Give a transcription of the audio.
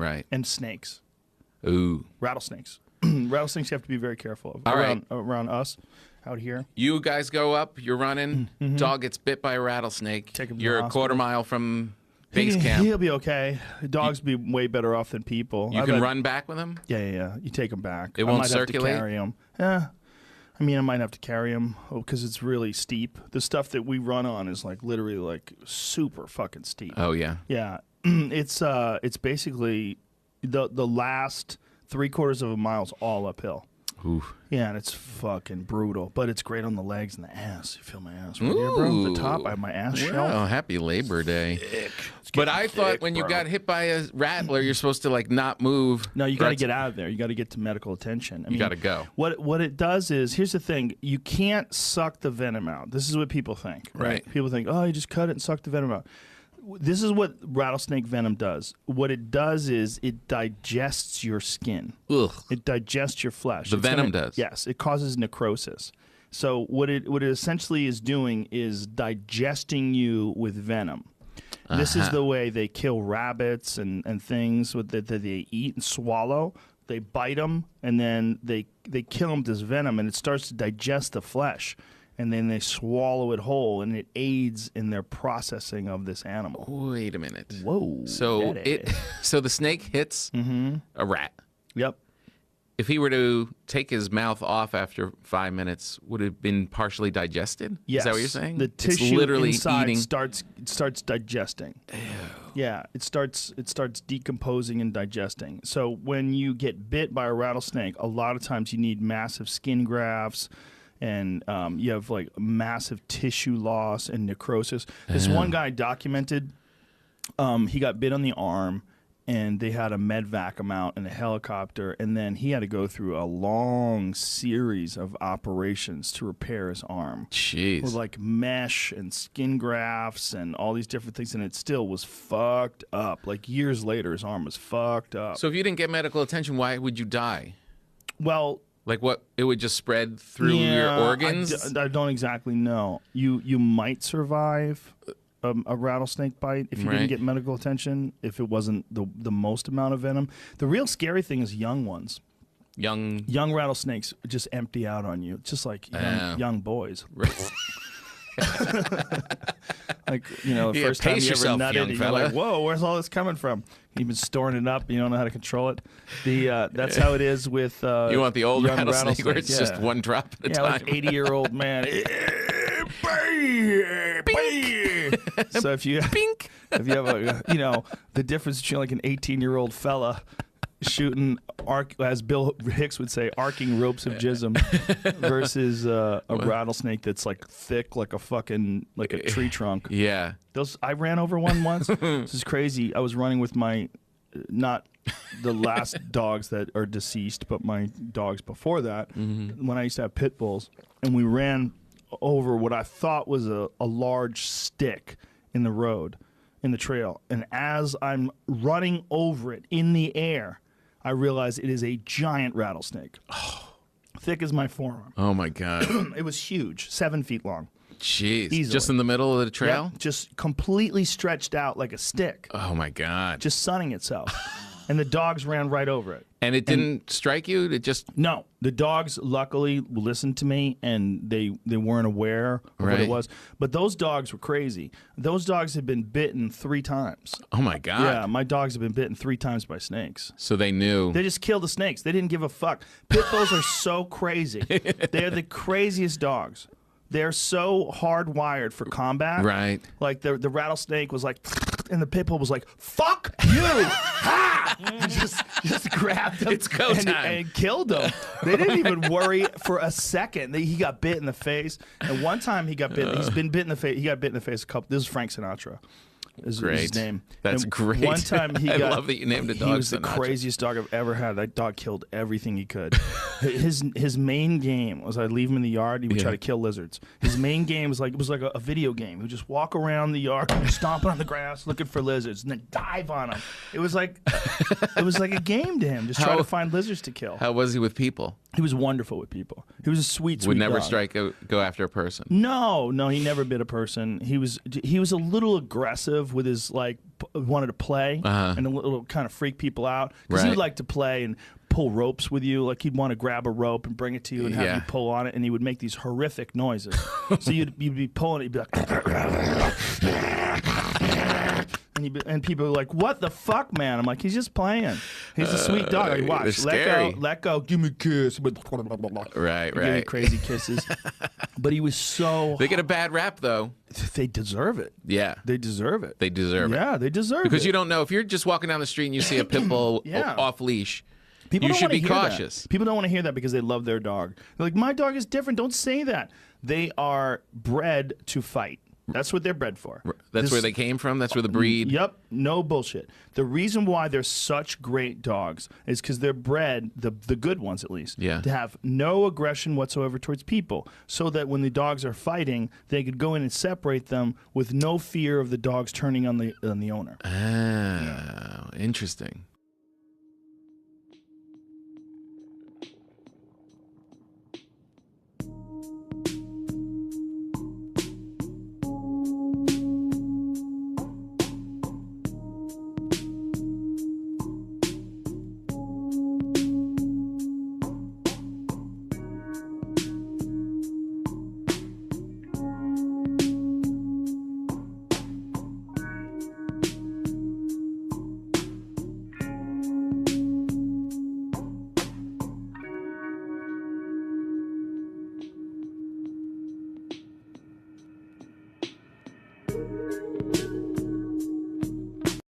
Right. And snakes. Ooh. Rattlesnakes. Rattlesnakes you have to be very careful of. Around us out here. You guys go up, you're running, dog gets bit by a rattlesnake. Take him to You're the a quarter hospital. mile from base camp. He'll be okay. Dogs be way better off than people. You can run back with him? Yeah. You take him back. It won't I might circulate? have to carry him. Yeah. I mean, I might have to carry him because it's really steep. The stuff that we run on is like literally like super fucking steep. Oh, yeah. Yeah. It's basically the last 3/4 of a mile is all uphill. Oof. Yeah, and it's fucking brutal, but it's great on the legs and the ass. You feel my ass right here, bro? The top, I have my ass Well, shelf. happy Labor Day. But I thought when you got hit by a rattler, you're supposed to like not move. No, you got to get out of there. You got to get to medical attention. I mean, You got to go. What it does is, here's the thing: you can't suck the venom out. This is what people think, right? People think, oh, you just cut it and suck the venom out. This is what rattlesnake venom does. What it does is it digests your skin. Ugh. It digests your flesh. The venom does. Yes, it causes necrosis. So what it essentially is doing is digesting you with venom. This is the way they kill rabbits and things that they eat and swallow. They bite them and then they kill them with this venom, and it starts to digest the flesh. And then they swallow it whole, and it aids in their processing of this animal. Wait a minute. Whoa. So daddy. so the snake hits a rat. Yep. If he were to take his mouth off after 5 minutes, would it have been partially digested? Yes. Is that what you're saying? The It's tissue literally inside eating. starts digesting. Ew. Yeah, it starts decomposing and digesting. So when you get bit by a rattlesnake, a lot of times you need massive skin grafts. And you have like massive tissue loss and necrosis. This one guy documented he got bit on the arm, and they had a medvac him out in a helicopter, and then he had to go through a long series of operations to repair his arm. Jeez. With like mesh and skin grafts and all these different things, and it still was fucked up. Like years later, his arm was fucked up. So if you didn't get medical attention, why would you die? Well, like what? It would just spread through your organs? I don't exactly know. You might survive a rattlesnake bite if you didn't get medical attention, if it wasn't the most amount of venom. The real scary thing is young ones. Young rattlesnakes just empty out on you, just like young boys. Right. Like, you know, the first time you ever nutted, and you're like, whoa, where's all this coming from? You've been storing it up, you don't know how to control it. That's how it is with you want the old rattlesnake where it's just one drop at a time. Like 80-year-old man. So if you have the difference between like an 18-year-old fella shooting, as Bill Hicks would say, arcing ropes of jism versus a rattlesnake that's like thick like a tree trunk. Yeah. I ran over one once. This is crazy. I was running with my, not the last dogs that are deceased, but my dogs before that, when I used to have pit bulls, and we ran over what I thought was a large stick in the road, in the trail. And as I'm running over it in the air, I realized it is a giant rattlesnake. Thick as my forearm. Oh, my God. It was huge, 7 feet long. Jeez. Easily. Just in the middle of the trail? Yep, just completely stretched out like a stick. Oh, my God. Just sunning itself. And the dogs ran right over it. And it didn't strike you? It just... No. The dogs luckily listened to me, and they weren't aware of what it was. But those dogs were crazy. Those dogs had been bitten 3 times. Oh, my God. Yeah, my dogs have been bitten 3 times by snakes. So they knew. They just killed the snakes. They didn't give a fuck. Pit bulls are so crazy. They're the craziest dogs. They're so hardwired for combat. Right. Like the rattlesnake was like, and the pit bull was like, "Fuck you!" Ha! just grabbed him. It's go time. And killed him. They didn't even worry for a second. He got bit in the face, and one time he got bit. He's been bit in the face. He got bit in the face a couple. This is Frank Sinatra. Is his name. That's and great. One time I love that you named a dog He was Sinatra. the craziest dog I've ever had. That dog killed everything he could. His main game was I'd leave him in the yard. He would try to kill lizards. His main game was like a video game. He would just walk around the yard, stomping on the grass, looking for lizards, and then dive on them. It was like a game to him. Just try to find lizards to kill. How was he with people? He was wonderful with people. He was a sweet Would never dog. go after a person. No, he never bit a person. He was a little aggressive aggressive with his wanted to play and a little kind of freak people out because he Right. would like to play and pull ropes with you. Like he'd want to grab a rope and bring it to you and have Yeah. you pull on it, and he would make these horrific noises. So you'd be pulling it, you'd be like. And people are like, "What the fuck, man?" I'm like, "He's just playing. He's a sweet dog. Like, watch, they're let scary. go, let go, give me a kiss." Right, Give me right. crazy kisses. But he was so. They get a bad rap, though. They deserve it. Yeah. They deserve it. They deserve it. Yeah, they deserve Because it. you don't know. If you're just walking down the street and you see a pit bull Yeah. off leash, People you don't should wanna be hear that. cautious. People don't want to hear that because they love their dog. They're like, "My dog is different." Don't say that. They are bred to fight. That's what they're bred for. That's where they came from? That's where the breed? Yep, no bullshit. The reason why they're such great dogs is because they're bred, the good ones at least, Yeah. to have no aggression whatsoever towards people, so that when the dogs are fighting, they could go in and separate them with no fear of the dogs turning on the owner. Oh, interesting.